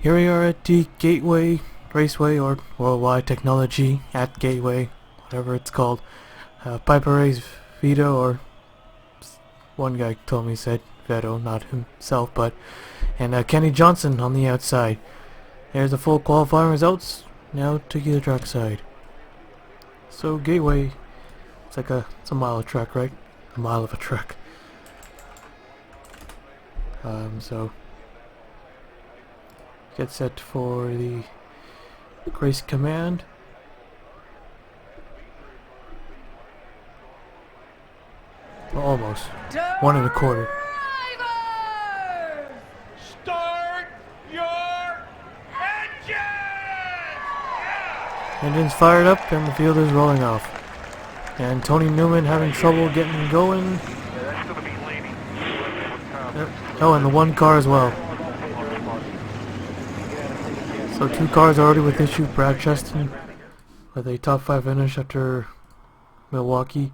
Here we are at the Gateway Raceway, or Worldwide Technology at Gateway, whatever it's called. Piper Ray's Vito, or one guy told me said Vito, not himself, and Kenny Johnson on the outside. There's the full qualifying results. Now to the track side. So Gateway, it's a mile of track, right? A mile of a track. So get set for the race command. Almost 1 1/4. Start your engine! Engine's fired up and the field is rolling off. And Tony Newman having trouble getting going. Yep. Oh, and the one car as well. So 2 cars already with issue. Brad Cheston with a top 5 finish after Milwaukee.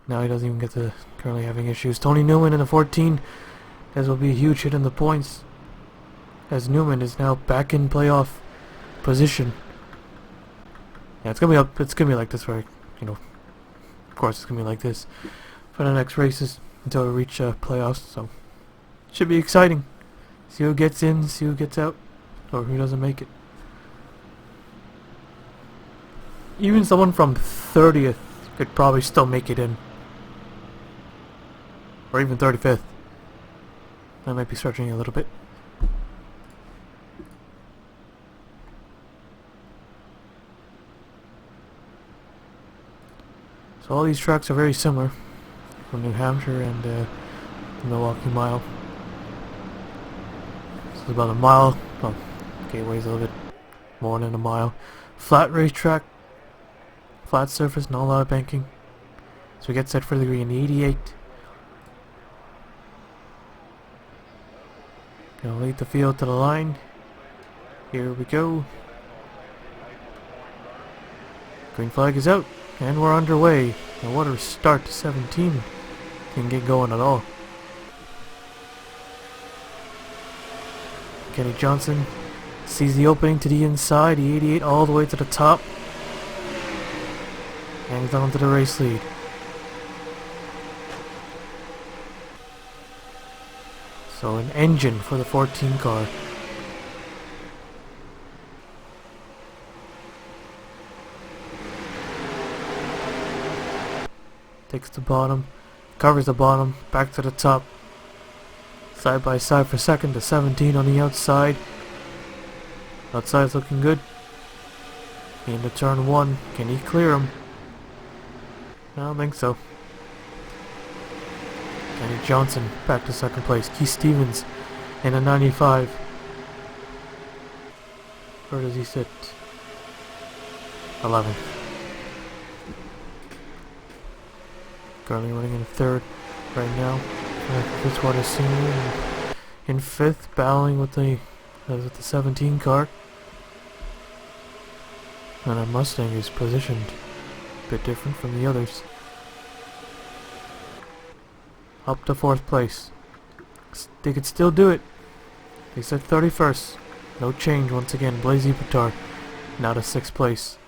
Now he doesn't even get to currently having issues. Tony Newman in the 14. This will be a huge hit in the points, as Newman is now back in playoff position. Yeah, it's gonna be like this for, of course it's gonna be like this for the next races until we reach playoffs. So should be exciting. See who gets in, see who gets out, or who doesn't make it. Even someone from 30th could probably still make it in, or even 35th. I might be stretching a little bit. So all these tracks are very similar, from New Hampshire and the Milwaukee Mile. So it's about a mile. Well, Gateway's a little bit more than a mile. Flat racetrack, flat surface, not a lot of banking. So we get set for the green. 88. Gonna lead the field to the line. Here we go. Green flag is out. And we're underway. And what a start to 17. Can get going at all. Kenny Johnson sees the opening to the inside. The 88 all the way to the top. Hangs on to the race lead. So an engine for the 14 car. Takes the bottom, covers the bottom, back to the top. Side by side for second, to 17 on the outside. Outside's looking good. Into turn 1, can he clear him? I don't think so. Kenny Johnson back to second place. Keith Stevens in a 95. Where does he sit? 11th. Currently running in 3rd right now. Fitzwater Senior in 5th, battling with the 17 car. And our Mustang is positioned a bit different from the others. Up to 4th place. They could still do it. They said 31st. No change once again. Blazy Petard now to 6th place.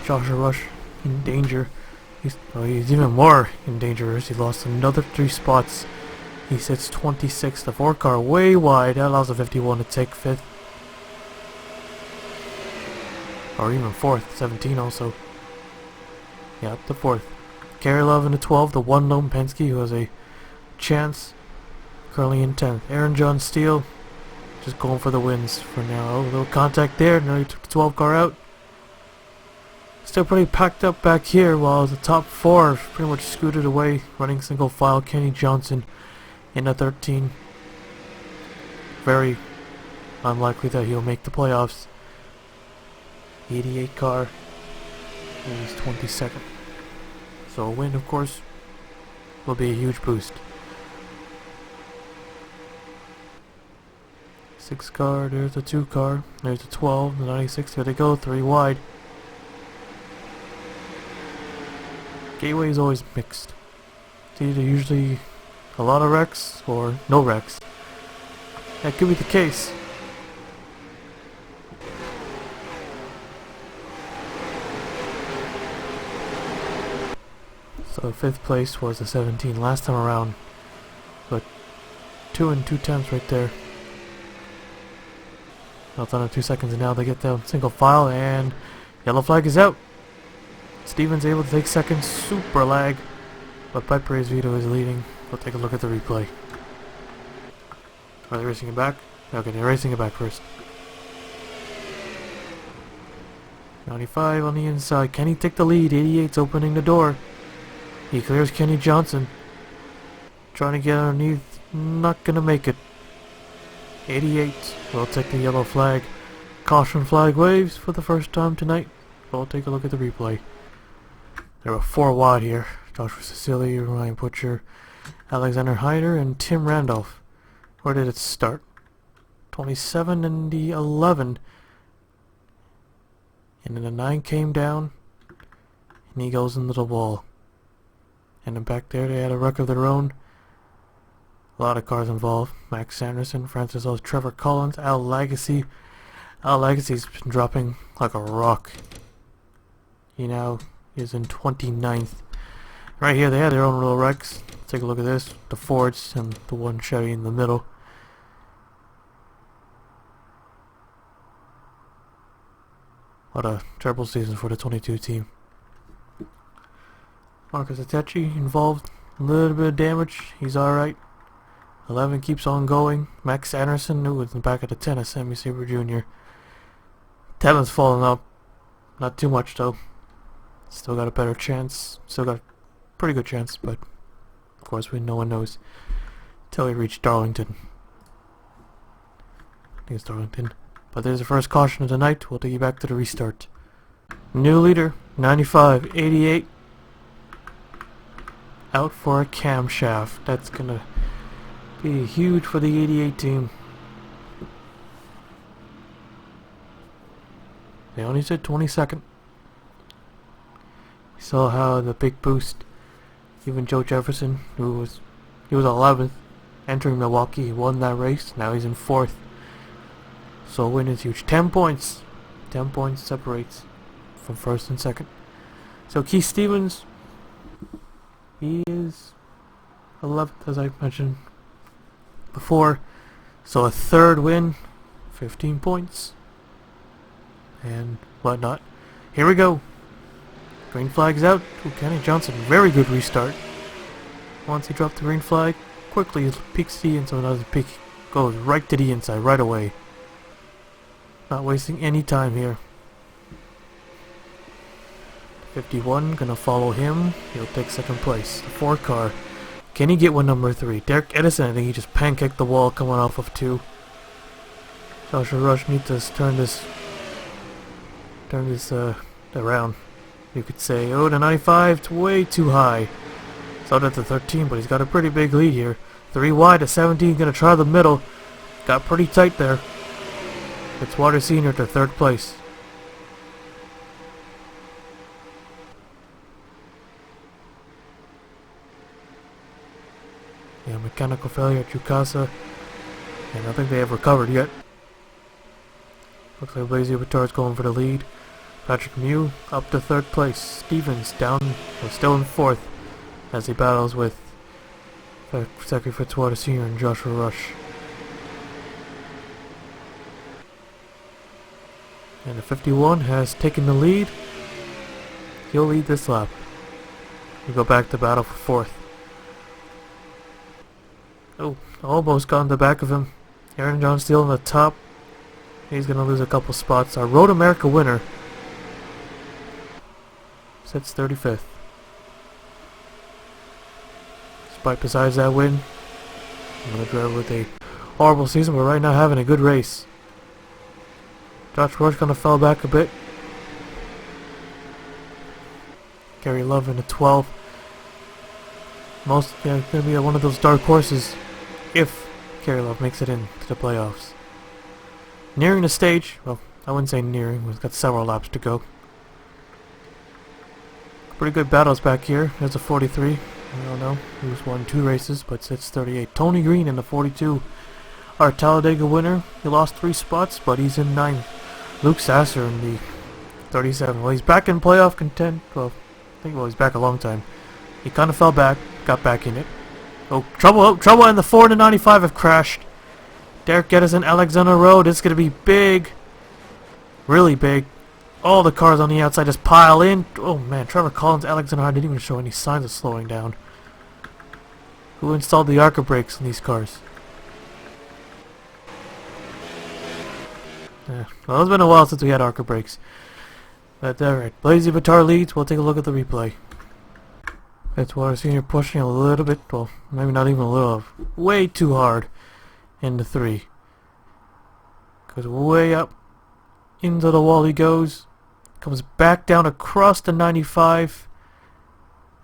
Joshua Rush in danger. He's even more in danger as he lost another 3 spots. He sits 26th. The 4 car way wide. That allows the 51 to take 5th. Or even 4th. 17 also. Yeah, up to 4th. Karylov in the 12. The 1 lone Penske who has a chance. Currently in 10th. Aaron John Steele just going for the wins for now. Oh, a little contact there. Now he took the 12 car out. Still pretty packed up back here, while the top 4 pretty much scooted away, running single file. Kenny Johnson in the 13. Very unlikely that he'll make the playoffs. 88 car. He's 22nd. So a win, of course, will be a huge boost. 6 car, there's the 2 car, there's the 12, the 96, there they go, 3 wide. Gateway is always mixed. It's either usually a lot of wrecks or no wrecks. That could be the case. So 5th place was the 17 last time around, but 2 and 2 tenths right there. Now it's under 2 seconds, and now they get down single file, and yellow flag is out. Stevens able to take second, super lag, but Piper Vito is leading. We'll take a look at the replay. Are they racing it back? Okay, they're racing it back first. 95 on the inside. Can he take the lead? 88's opening the door. He clears Kenny Johnson. Trying to get underneath. Not gonna make it. 88 will take the yellow flag. Caution flag waves for the first time tonight. We'll take a look at the replay. There were 4 wide here. Joshua Cecily, Ryan Butcher, Alexander Hyder, and Tim Randolph. Where did it start? 27 and the 11. And then the 9 came down. And he goes into the wall. And then back there they had a wreck of their own. A lot of cars involved. Max Sanderson, Francis O's, Trevor Collins, Al Lagacy. Al Lagacy's been dropping like a rock. He now is in 29th. Right here they had their own little wrecks. Take a look at this. The Fords and the one Chevy in the middle. What a terrible season for the 22 team. Marcus Atechi involved. A little bit of damage. He's alright. 11 keeps on going. Max Anderson, who was in the back of the 10 of Sammy Saber Jr. 10's falling up. Not too much though. Still got a better chance. Still got a pretty good chance, but of course no one knows till we reach Darlington. I think it's Darlington. But there's the first caution of the night. We'll take you back to the restart. New leader, 95, 88. Out for a camshaft. That's gonna be huge for the 88 team. They only said 22nd. You saw how the big boost. Even Joe Jefferson, he was 11th, entering Milwaukee. He won that race. Now he's in 4th. So a win is huge. 10 points. 10 points separates from 1st and 2nd. So Keith Stevens, he is 11th, as I mentioned before. So a 3rd win, 15 points, and whatnot. Here we go. Green flag's out. Ooh, Kenny Johnson, very good restart. Once he dropped the green flag, quickly peeks the inside, another peek goes right to the inside right away. Not wasting any time here. 51 gonna follow him. He'll take 2nd place. The 4 car. Can he get one number 3? Derek Edison, I think he just pancaked the wall coming off of 2. Joshua Rush needs to turn this around. You could say, oh, the 95, it's way too high. So did the 13, but he's got a pretty big lead here. 3 wide, the 17 gonna try the middle. Got pretty tight there. It's Water Senior to 3rd place. Yeah, mechanical failure at Yukasa. And I don't think they have recovered yet. Looks like Blazy Vitar's going for the lead. Patrick Mew up to 3rd place. Stevens down, still in 4th as he battles with Zachary Fitzwater Sr. and Joshua Rush. And the 51 has taken the lead. He'll lead this lap. We go back to battle for 4th. Oh, almost got in the back of him. Aaron John still on the top. He's going to lose a couple spots. Our Road America winner sits 35th. Despite besides that win, another driver with a horrible season, but right now having a good race. Josh Rush kind of fell back a bit. Gary Love in the 12. Going to be one of those dark horses if Gary Love makes it into the playoffs. Nearing the stage, well, I wouldn't say nearing, we've got several laps to go. Pretty good battles back here. There's a 43. I don't know who's won 2 races, but it's 38. Tony Green in the 42. Our Talladega winner. He lost 3 spots, but he's in 9th. Luke Sasser in the 37. Well, he's back in playoff content. Well, he's back a long time. He kind of fell back, got back in it. Oh, trouble! Oh, trouble! And the 4 to 95 have crashed. Derek Geddes and Alexander Road. It's gonna be big, really big. All the cars on the outside just pile in. Oh man, Trevor Collins, Alexander didn't even show any signs of slowing down. Who installed the ARCA brakes in these cars? Well, it's been a while since we had ARCA brakes. But alright, Blazy Vitar leads. We'll take a look at the replay. Fitzwater Senior pushing a little bit, well, maybe not even a little, way too hard into 3. Goes way up into the wall he goes. Comes back down across the 95.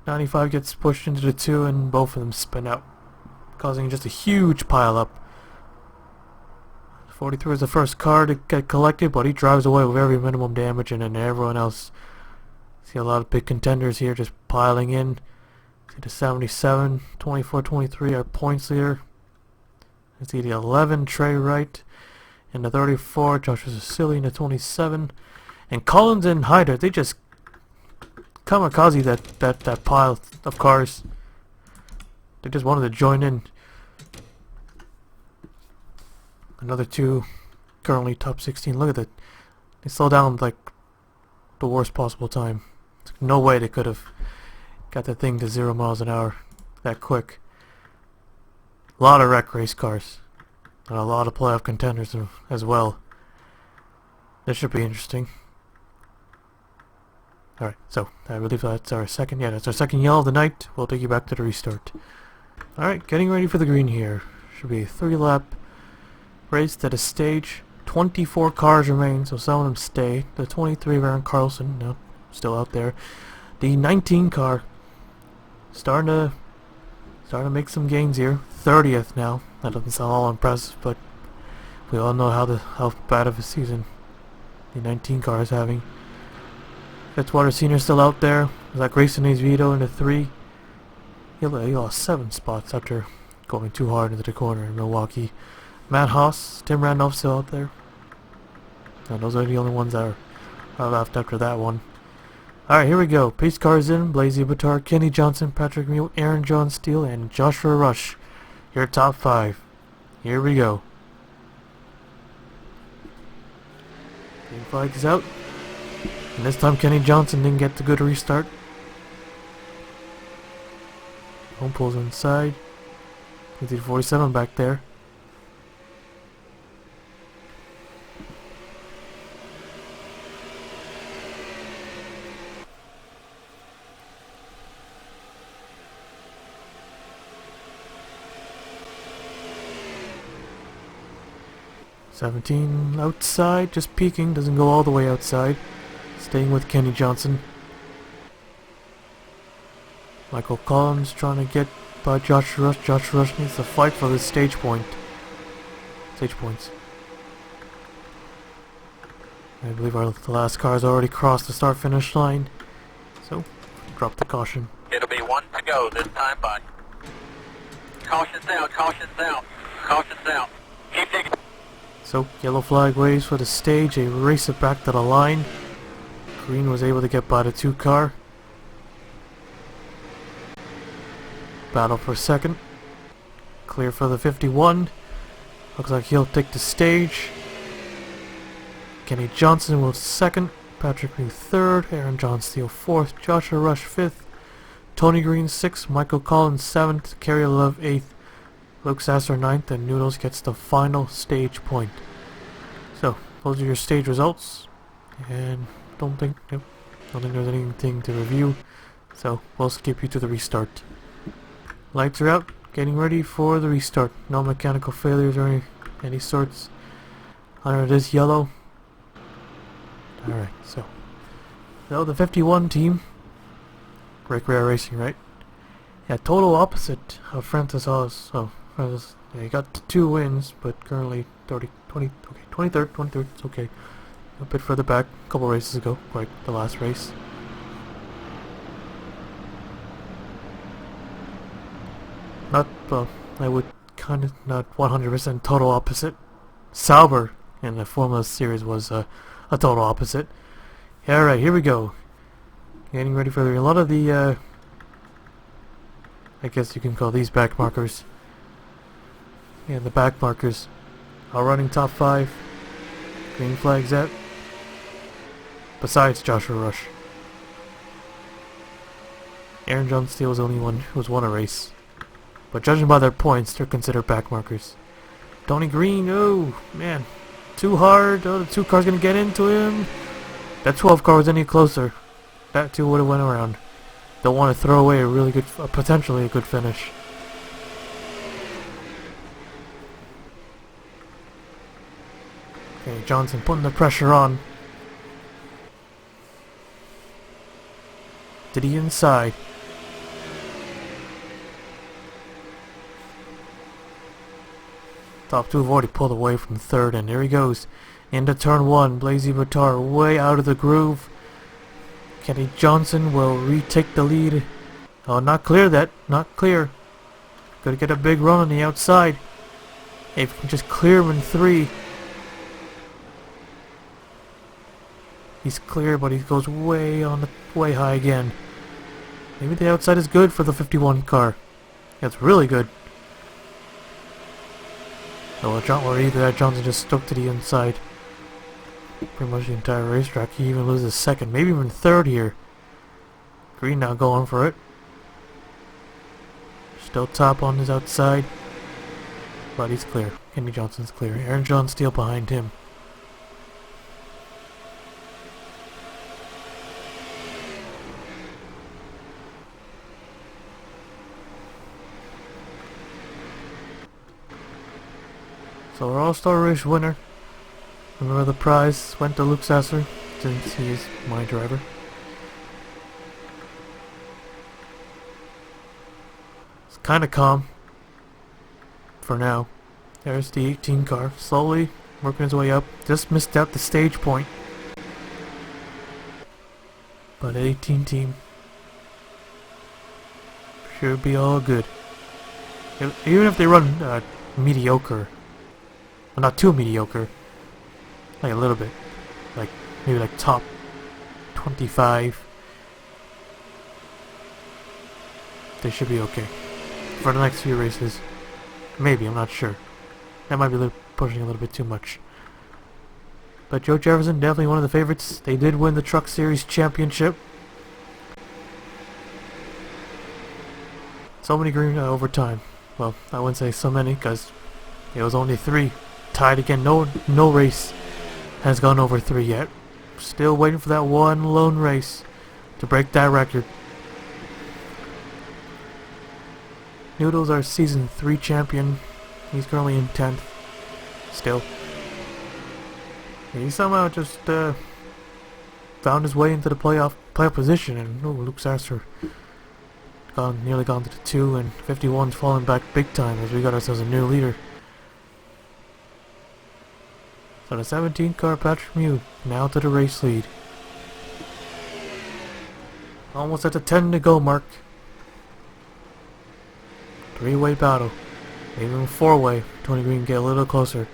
95 gets pushed into the 2 and both of them spin out, causing just a huge pile up. 43 is the first car to get collected, but he drives away with very minimum damage, and then everyone else. See a lot of big contenders here just piling in. See the 77, 24, 23 are points leader. See the 11, Trey Wright. And the 34, Joshua Cecily in the 27. And Collins and Hyder, they just kamikaze that pile of cars. They just wanted to join in. Another 2 currently top 16. Look at that. They slow down like the worst possible time. No way they could have got that thing to 0 miles an hour that quick. A lot of wreck race cars. And a lot of playoff contenders as well. This should be interesting. Alright, so I believe that's our second, that's our second yellow of the night. We'll take you back to the restart. Alright, getting ready for the green here. Should be a 3-lap race to the stage. 24 cars remain, so some of them stay. The 23 Aaron Carlson, no, still out there. The 19 car starting to make some gains here. 30th now. That doesn't sound all impressive, but we all know how bad of a season the 19 car is having. Fitzwater Senior still out there. Zach Grayson Vito in the 3. He lost 7 spots after going too hard into the corner in Milwaukee. Matt Haas, Tim Randolph still out there. And those are the only ones that are left after that one. Alright, here we go. Pace cars in. Blazy Batar, Kenny Johnson, Patrick Mule, Aaron John Steele, and Joshua Rush. Your top 5. Here we go. Green flag is out. And this time Kenny Johnson didn't get the good restart. Home pulls inside. You see 47 back there. '17 outside, just peeking, doesn't go all the way outside. Staying with Kenny Johnson. Michael Collins trying to get by Josh Rush. Josh Rush needs to fight for the stage point. Stage points. I believe the last car has already crossed the start-finish line. So, drop the caution. It'll be 1 to go this time, bud. Caution's out, caution's out, caution's out. Keep taking. So, yellow flag waves for the stage. They race it back to the line. Green was able to get by the 2 car. Battle for second. Clear for the 51. Looks like he'll take the stage. Kenny Johnson will second. Patrick Green third. Aaron John Steele fourth. Joshua Rush fifth. Tony Green sixth. Michael Collins seventh. Kerry Love eighth. Luke Sasser ninth. And Noodles gets the final stage point. So, those are your stage results. And don't think there's anything to review. So, we'll skip you to the restart. Lights are out. Getting ready for the restart. No mechanical failures or any sorts under this yellow. Alright, so the 51 team, Rick Rare Racing, right? Yeah, total opposite of Francis Oz. Oh, Francis, yeah, he got 2 wins, but currently 23rd, it's okay. A bit further back, a couple races ago, like the last race. Not, well, I would kind of not 100% total opposite. Sauber in the Formula Series was a total opposite. Alright, here we go. Getting ready for a lot of the, I guess you can call these back markers. Yeah, the back markers are running top 5. Green flags out. Besides Joshua Rush. Aaron John Steele was the only one who's won a race. But judging by their points, they're considered back markers. Tony Green, oh man. Too hard. Oh, the 2 car's gonna get into him. That 12 car was any closer. That 2 would have went around. Don't want to throw away a really good, potentially a good finish. Okay, Johnson putting the pressure on. To the inside. Top 2 have already pulled away from 3rd, and there he goes. Into turn 1, Blazy Batar way out of the groove. Kenny Johnson will retake the lead. Oh, not clear that. Not clear. Gotta get a big run on the outside. If you can just clear him in 3. He's clear, but he goes way high again. Maybe the outside is good for the 51 car. That's really good. Oh, or either that Johnson just stuck to the inside. Pretty much the entire racetrack. He even loses 2nd, maybe even 3rd here. Green now going for it. Still top on his outside. But he's clear. Kenny Johnson's clear. Aaron John Steele behind him. So our All-Star Race winner. Remember, the prize went to Luke Sasser, since he is my driver. It's kind of calm for now. There's the 18 car, slowly working his way up. Just missed out the stage point. But 18 team should be all good. Even if they run mediocre. Well, not too mediocre. Like a little bit. Like, maybe like top 25. They should be okay. For the next few races. Maybe, I'm not sure. That might be pushing a little bit too much. But Joe Jefferson, definitely one of the favorites. They did win the Truck Series Championship. So many green overtime. Well, I wouldn't say so many, because it was only 3. Tied again. No race has gone over 3 yet. Still waiting for that one lone race to break that record. Noodles, our season 3 champion. He's currently in 10th. Still. He somehow just found his way into the playoff position, and Luke Sasser nearly gone to the 2, and 51's falling back big time as we got ourselves a new leader. So the 17 car Patrick Mew now to the race lead. Almost at the 10 to go mark. 3-way battle. Even 4-way. Tony Green get a little closer.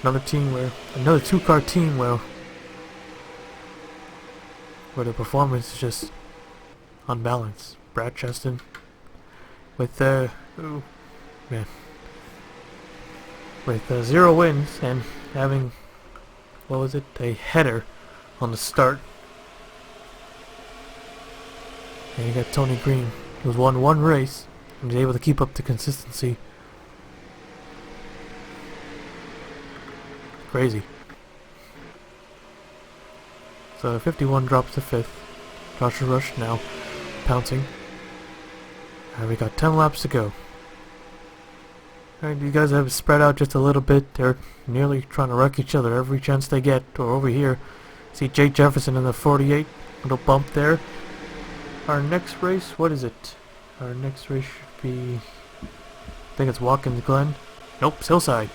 Another 2-car team where the performance is just unbalanced. Brad Cheston with with 0 wins and having, what was it, a header on the start. And you got Tony Green, who's won 1 race and was able to keep up the consistency. Crazy. So 51 drops to 5th. Joshua Rush now pouncing. And we got 10 laps to go. Alright, you guys have spread out just a little bit. They're nearly trying to wreck each other every chance they get. Or over here, see Jake Jefferson in the 48. Little bump there. Our next race, what is it? Our next race should be, I think it's Watkins Glen. Nope, it's Hillside.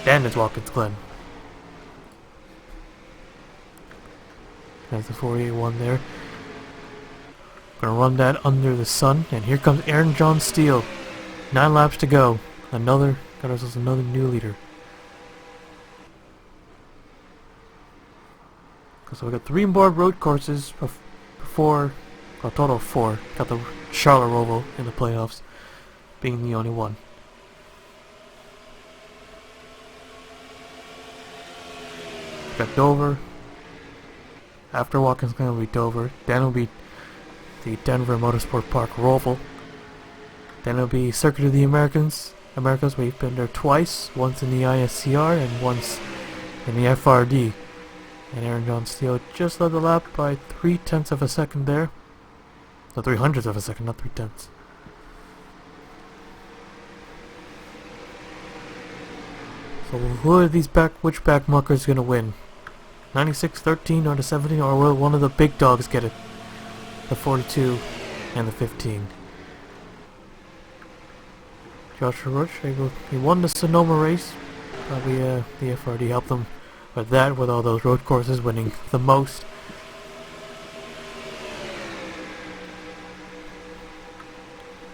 Then it's Watkins Glen. There's the 48 one there. Gonna run that under the sun, and here comes Aaron John Steele. 9 laps to go. Got ourselves another new leader. So we got 3 more road courses before, a total of 4. Got the Charlotte Roval in the playoffs, being the only one. Got Dover. After Watkins Glen will be Dover. Then will be the Denver Motorsport Park Roval. Then it'll be Circuit of the Americas. We've been there twice. Once in the ISCR and once in the FRD. And Aaron John Steele just led the lap by 0.3 of a second there. No, 0.03 of a second, not 0.3. So who are these which back markers gonna win? 96, 13 or the 17, or will one of the big dogs get it? The 42 and the 15. Joshua Rush, he won the Sonoma race. Probably the FRD helped them with that, with all those road courses winning the most.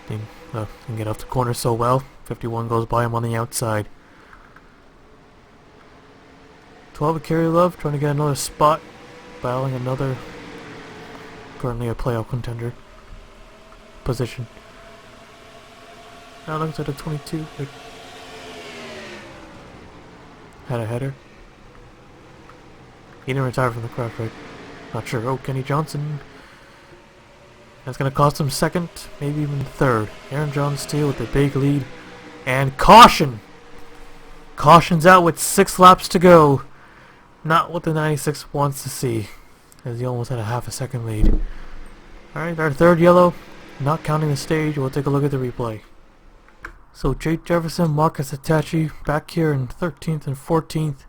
Didn't get off the corner so well. 51 goes by him on the outside. 12 with Kerry Love trying to get another spot, battling another, currently a playoff contender position. Now looks at a 22. Had a header. He didn't retire from the crash, right? Not sure. Oh, Kenny Johnson. That's going to cost him second, maybe even third. Aaron John Steele with the big lead. And caution! Caution's out with 6 laps to go. Not what the 96 wants to see, as he almost had a half a second lead. Alright, our third yellow, not counting the stage. We'll take a look at the replay. So Jake Jefferson, Marcus Hitachi back here in 13th and 14th.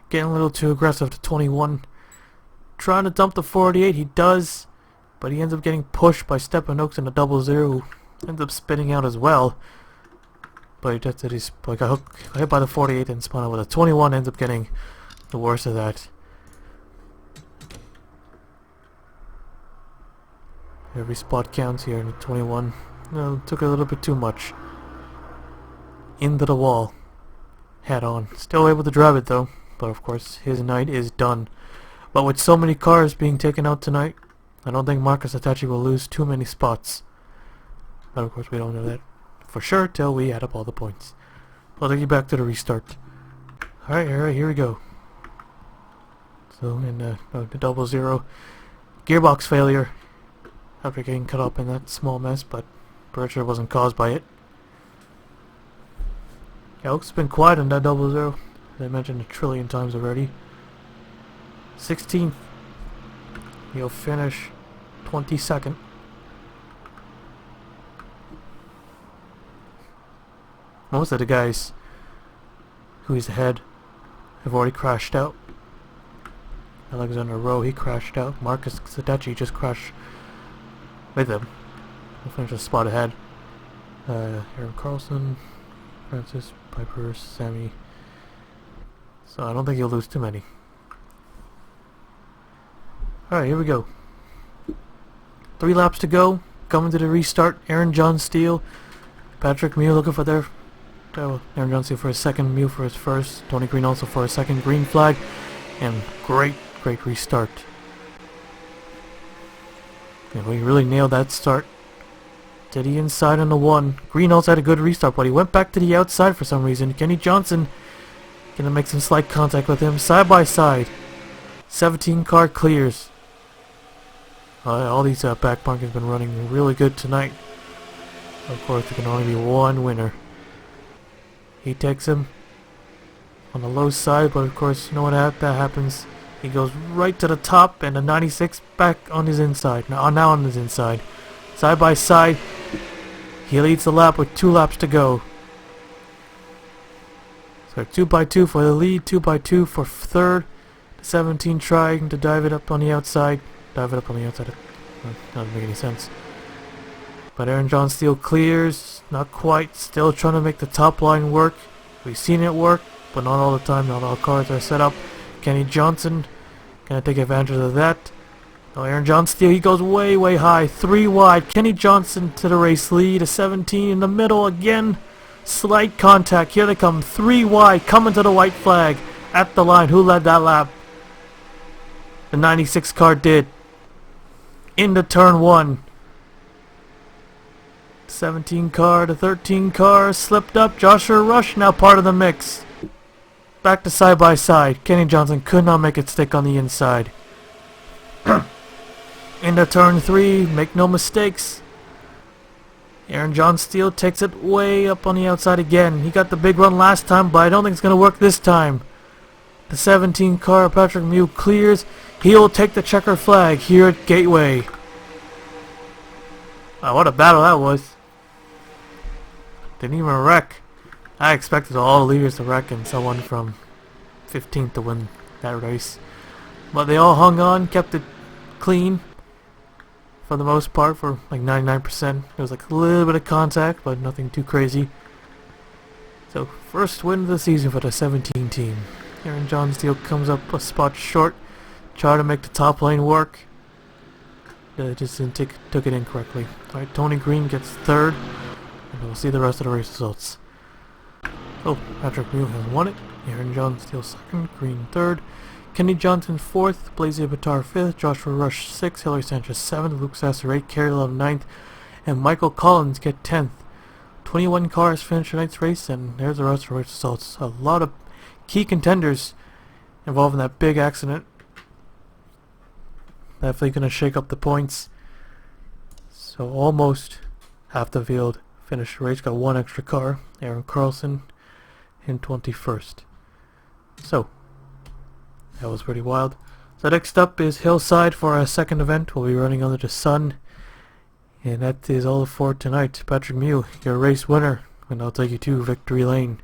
Getting a little too aggressive to 21. Trying to dump the 48, he does, but he ends up getting pushed by Stephen Oaks in a 00, who ends up spinning out as well. But he just got hit by the 48 and spun out with a 21, ends up getting the worst of that. Every spot counts here in the 21. No, took a little bit too much. Into the wall. Head on. Still able to drive it though. But of course his night is done. But with so many cars being taken out tonight, I don't think Marcus Hitachi will lose too many spots. But of course we don't know that for sure till we add up all the points. I'll take you back to the restart. Alright, here we go. So in the 00, gearbox failure after getting cut up in that small mess, but pressure wasn't caused by it. Yeah, Oaks has been quiet in that 00, as I mentioned a trillion times already. 16th, he'll finish 22nd. Most of the guys who he's ahead have already crashed out. Alexander Rowe, he crashed out. Marcus Hitachi just crashed with him. He'll finish a spot ahead. Aaron Carlson, Francis, Piper, Sammy. So I don't think he'll lose too many. Alright, here we go. 3 laps to go. Coming to the restart. Aaron John Steele. Patrick Mew looking for their... Aaron John Steele for his second, Mew for his first. Tony Green also for his second green flag. And great restart. Yeah, he really nailed that start. To the inside on the 1. Green also had a good restart, but he went back to the outside for some reason. Kenny Johnson gonna make some slight contact with him. Side by side. 17 car clears. All these back bunkers have been running really good tonight. Of course, there can only be one winner. He takes him on the low side, but of course, you know what that happens. He goes right to the top, and the 96 back on his inside. Now on his inside. Side by side. He leads the lap with 2 laps to go. So 2 by 2 for the lead, 2 by 2 for third. The 17 trying to dive it up on the outside. Dive it up on the outside. Doesn't make any sense. But Aaron John Steele clears. Not quite. Still trying to make the top line work. We've seen it work, but not all the time. Not all cars are set up. Kenny Johnson gonna take advantage of that. Oh, Aaron John steal. He goes way, way high. 3 wide. Kenny Johnson to the race lead. A 17 in the middle again. Slight contact. Here they come. 3 wide. Coming to the white flag. At the line. Who led that lap? The 96 car did. Into turn 1. 17 car to 13 car. Slipped up. Joshua Rush now part of the mix. Back to side by side. Kenny Johnson could not make it stick on the inside. Into turn 3, make no mistakes. Aaron John Steele takes it way up on the outside again. He got the big run last time, but I don't think it's going to work this time. The 17 car, Patrick Mew, clears. He'll take the checker flag here at Gateway. Wow, what a battle that was. Didn't even wreck. I expected all the leaders to wreck and someone from 15th to win that race. But they all hung on, kept it clean. For the most part, for like 99%. There was like a little bit of contact, but nothing too crazy. So, first win of the season for the 17 team. Aaron John Steele comes up a spot short. Tried to make the top lane work. Just didn't took it in correctly. Alright, Tony Green gets 3rd. And we'll see the rest of the race results. Oh, Patrick Mew has won it. Aaron John Steele 2nd, Green 3rd. Kenny Johnson 4th, Blazy Batar 5th, Joshua Rush 6th, Hillary Sanchez 7th, Luke Sasser 8th, Kerry Love 9th, and Michael Collins get 10th. 21 cars finish tonight's race, and there's the rest of the race results. A lot of key contenders involved in that big accident. Definitely going to shake up the points. So almost half the field finished the race, got 1 extra car, Aaron Carlson in 21st. So, that was pretty wild. So next up is Hillside for our second event. We'll be running under the sun. And that is all for tonight. Patrick Mew, your race winner. And I'll take you to victory lane.